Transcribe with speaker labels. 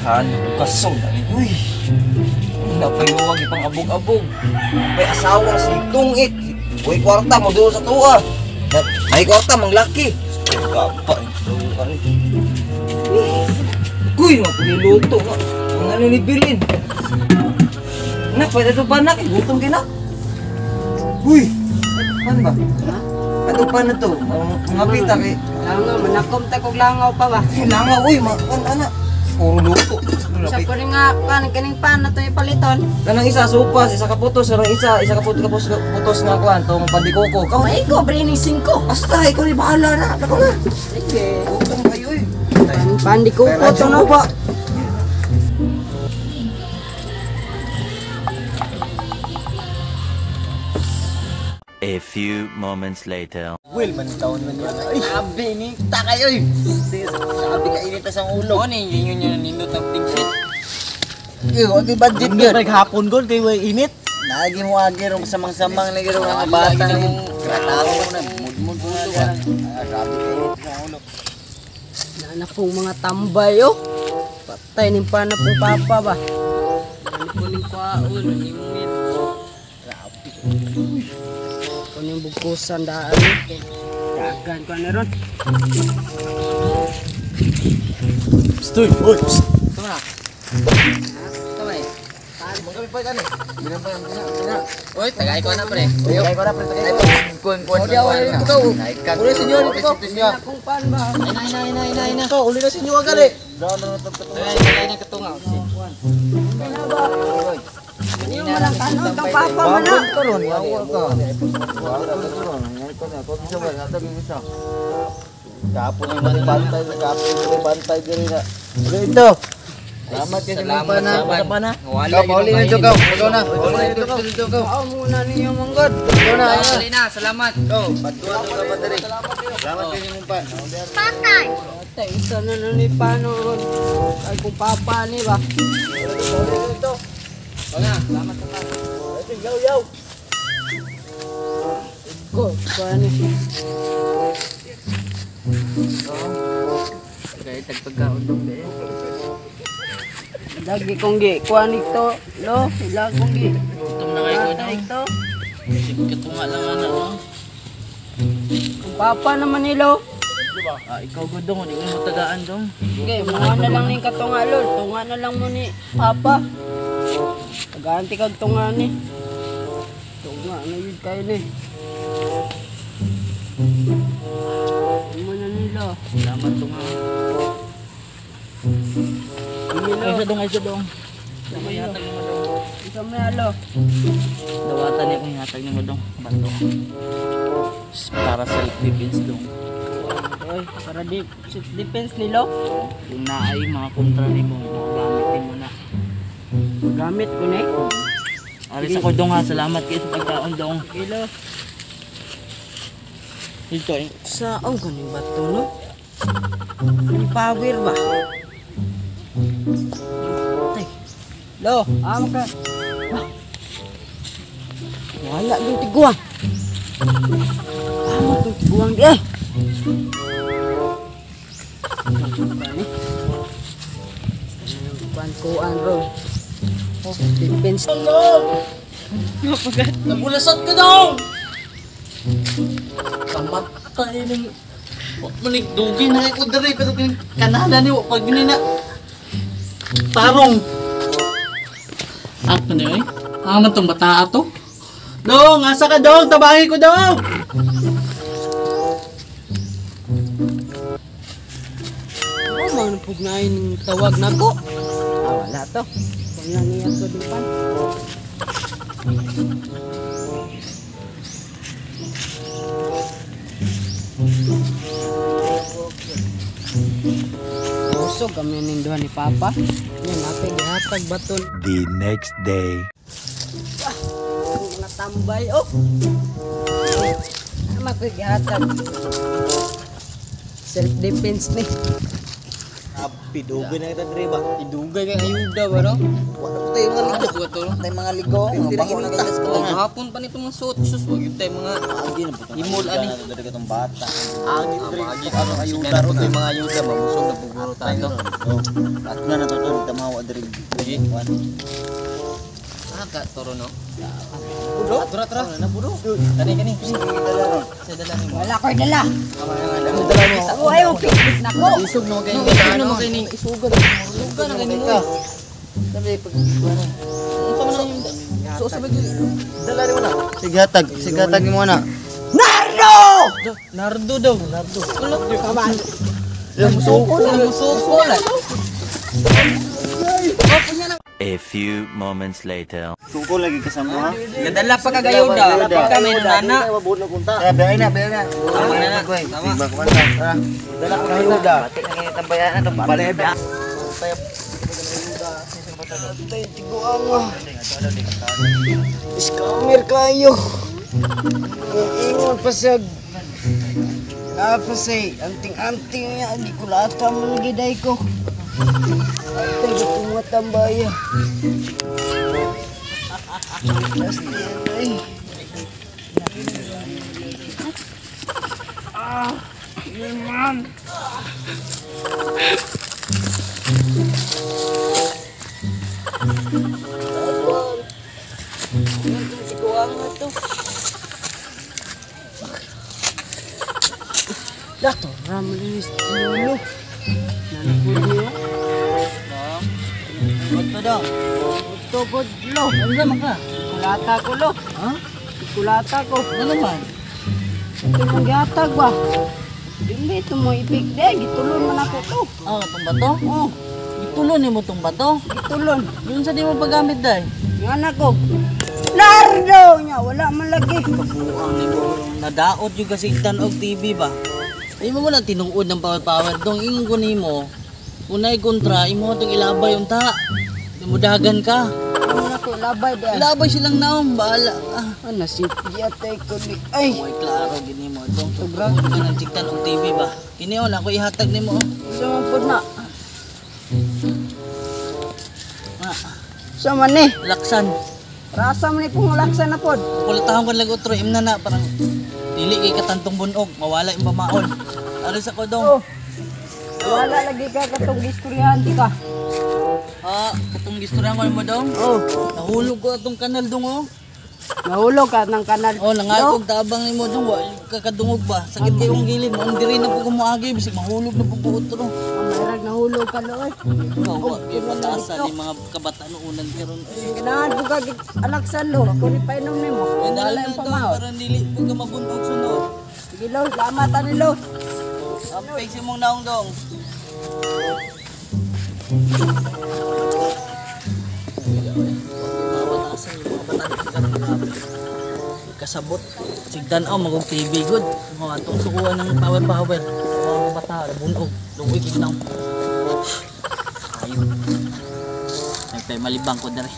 Speaker 1: Han, kasong na rin. Uy, napayuwag ipang abog-abog. May asawa si Tungit. Uy, kwarta mo doon sa tuwa. May kwarta, mang laki. Kapa, uy, mapuliluto. Ang ano ni Bilin. Nak, pwede ito pa nak. Gutom kinak. Uy, ano ba? Ano pa na to? Mga pita kay...
Speaker 2: Langaw, manakom ta kog langaw pa ba?
Speaker 1: Langaw, uy, anak. Puro luto.
Speaker 2: Sa ko rin nga, kaning pan na ito yung paliton.
Speaker 1: Kanang isa, supas, isa kaputos, sarang isa kaputos nga kuhan, itong pandikoko.
Speaker 2: Ay ko, braining 5.
Speaker 1: Basta, ikaw ni bahala na. Ako na.
Speaker 2: Sige.
Speaker 1: Utang kayo eh.
Speaker 2: Pandikoko ito na ba?
Speaker 3: A few moments later.
Speaker 4: Will, man taon man yan. Ay, sabi ni takay oy. Sabi ka init sa ulo.
Speaker 2: Ano yun nindot ng pink sheet?
Speaker 4: Iyo, di budget gyud. Naghapon gud kay way init. Naagi mo agi ro samang-samang lagi ro nga bata ni. Tao na mudmud ko na. Sabi ka init sa ulo.
Speaker 2: Nana pong mga tambay oh. Patay ning pana pong papa ba. Ano po ning kwaon, nimit. Kuning bugkusan daan kay dagan ko na ron.
Speaker 4: Stoy, oy.
Speaker 2: Tara. Kamay.
Speaker 4: Magabi pa kan eh. Bilang pa yan kina.
Speaker 2: Oy, tagay ko na pre.
Speaker 4: Tagay ko na pre, tagay ko. Kun. Naikag. Uli senyor ito.
Speaker 2: Akong pan ba? Ay na.
Speaker 4: To, uli na senyor gali.
Speaker 2: Tagay na katungaw. Yung malang kanon kang papa mo na.
Speaker 4: Karon, yawa ka. Karon. Ko bisa ba natag isa. Kapon ang bantay diri na. Uli ito. Salamat kayo sa pana.
Speaker 2: Wala
Speaker 4: Pauli na jokaw. Ikaw na. Pauli na jokaw.
Speaker 2: Ako muna ninyo manggod.
Speaker 4: Ikaw na.
Speaker 2: Dali na, salamat.
Speaker 4: Go, patuwa mo ka diri. Salamat kayo mong pan.
Speaker 2: Patay. Patay, isa na ni Pano ron. Ay kung papa ni ba?
Speaker 4: Ito.
Speaker 2: Wala, salamat sa papa.
Speaker 4: Yaw.
Speaker 2: Go, paano siya? Kaya tagpagkaon doon ba eh. Lagi kong gi, kuha nito, lo, ilang kong gi.
Speaker 5: Gutom na kayo ko daw.
Speaker 2: Ito.
Speaker 5: Isip ka nga lang ano.
Speaker 2: Kung papa naman nilo.
Speaker 5: Ikaw ko dong, hindi mo tagaan dong.
Speaker 2: Okay, mga na lang ni katunga lol. Tunga na lang mo ni papa. Pag-aanti kag tunga ni. Tunga, ano yun kayo ni? Ano na nila?
Speaker 5: Salamat to nga. Ay isa dong. May hatag mo dong.
Speaker 2: Isa may alo.
Speaker 5: Dawatan niya kung hatag mo dong. Bato. Para self-defense dong.
Speaker 2: Oy, para defense nilo.
Speaker 5: Kung naay mga kontra ni mo, gamitin mo na.
Speaker 2: Gamit ko ni.
Speaker 5: Alis ako dong ha, salamat kayo sa pagkaon dong.
Speaker 2: Kilo.
Speaker 5: Ito eh.
Speaker 2: Sa ganing bato no? Yung power ba? Tay. Lo, amo ka. Wala yung tiguang. Amo yung tiguang di eh. Kuan ro. Defense.
Speaker 5: Nabulasot ka dong! Kamatay ng... Huwag mo nagdugi na ako dali, pero kanala niyo, pag na tarong. Ako na eh. Ano itong bata ato? Dong, asa ka dong? Tabangi ko dong!
Speaker 2: Ano man pugnain ng tawag na ko? Wala to. Wala niya to din pan. Usog kami ning duha ni Papa. Yan natin gihatag baton.
Speaker 3: The next day.
Speaker 2: Mga tambay oh. Ano ko gihatag? Self defense ni.
Speaker 4: Pidugan na kita dre ba?
Speaker 5: Idugay kay ayuda ba no?
Speaker 4: Wala pa tayo mga ligo.
Speaker 5: Buwa to.
Speaker 4: Tayo mga ligo. Hindi na kinita.
Speaker 5: Hapon pa nito mga suot sus wag yun tayo mga
Speaker 4: Agi na po.
Speaker 5: Himol, ani.
Speaker 4: Dari katong bata.
Speaker 5: agi agi ano ayuda ro tayo mga ayuda mabusog na puguro tayo.
Speaker 4: At na natutulog tamawa dre.
Speaker 5: Sige. Ah, ka toro no.
Speaker 4: Budo?
Speaker 5: Tra.
Speaker 4: Na budo.
Speaker 5: Kani.
Speaker 4: Sige dala ron.
Speaker 5: Sa dala nimo.
Speaker 2: Wala ko'y dala.
Speaker 4: Dala mo.
Speaker 2: Ako ayaw picnic na ko.
Speaker 5: Isog no kay ano kay ni isugan. Isugan na kay ni mo.
Speaker 4: Sabi pag ano.
Speaker 5: Unsa man ang yung so sabi
Speaker 4: Dala mo na. Sige hatag mo na.
Speaker 2: Nardo!
Speaker 5: Nardo daw. Nardo.
Speaker 2: Kaban.
Speaker 5: Musuko la.
Speaker 3: A few moments later.
Speaker 4: Suko lagi kasama ha.
Speaker 5: Nadala pa kagayuda. Kami nana.
Speaker 4: Biyahin na.
Speaker 5: Tama na.
Speaker 4: Tama. Dala ko kayo da. Batik na kayo tambayan na itong balay ba?
Speaker 2: Scammer kayo. Ingon pasag. Napasay, anting-anting niya, di ko lata mo giday ko. Ay, gitong matambaya. Pasti yan ay. Liman. Dato, ramlis dulu. Nanapulyo.
Speaker 5: Ito daw.
Speaker 2: Ito po, lo. Ano naman ka? Kulata ko, lo. Ha? Kulata ko.
Speaker 5: Ano man?
Speaker 2: Ito mong gatag ba? Hindi, ito mo ipigde. Gitulon man ako to.
Speaker 5: Ah, itong bato?
Speaker 2: Oh,
Speaker 5: Itulon ni mo itong bato?
Speaker 2: gitulon.
Speaker 5: Yun sa di mo paggamit dahil.
Speaker 2: Yung anak ko. Nardo niya, wala man lagi.
Speaker 5: Buang ni mo. Nadaot yung kasi tanog TV ba? Ay mo na tinuod ng power dong ingon ko nimo. Unay kontra imo tong ilabay unta. Mudagan ka.
Speaker 2: Ano na ko, labay dahil.
Speaker 5: Ilabay silang naong bahala. Ah,
Speaker 2: Ano, si Piyatay ko ni... Ay,
Speaker 5: moy klaro gini mo dong.
Speaker 2: Sobra.
Speaker 5: Tugrag ka ng tiktan og TV ba? Kini on ako ihatag nimo.
Speaker 2: sumapod na.
Speaker 5: Ah,
Speaker 2: Sama ni.
Speaker 5: laksan.
Speaker 2: Rasa mo ni pungulaksan na pod.
Speaker 5: Kulatahon kan lago tro imna na parang dili kay katantong bunog, mawala yung pamaon. Ano sa ko dong?
Speaker 2: Oh. Wala lagi ka katong istoryahan di ka.
Speaker 5: Ah, katong gistoryan ko mo dong.
Speaker 2: Oh,
Speaker 5: Nahulog ko atong kanal dong oh.
Speaker 2: nahulog ka ng kanal.
Speaker 5: Oh, nangalkog tabang nimo dong wa kakadungog ba. Sakit kay kong gilid, mo diri na po kumuagi bisig mahulog na po ko utro.
Speaker 2: Ang mayroon nahulog ka loy.
Speaker 5: Oh, wa kay batasan ni mga kabataan unan karon.
Speaker 2: Ganahan po ka alaksan lo. Ako ni painom ni mo.
Speaker 5: Ay
Speaker 2: Wala
Speaker 5: dali
Speaker 2: yung
Speaker 5: to
Speaker 2: pamahot.
Speaker 5: para dili po ka mabunog sunod.
Speaker 2: Sige lo, lamatan ni lo.
Speaker 5: Ampay si mong naong dong. Mawatasan yung mga batan karon kasabot. Sigdan aw magog TV good. Mga atong sukuan ng power. Mga bata bunog, luwig ignaw. Ayun. Nagtay malibang ko dere.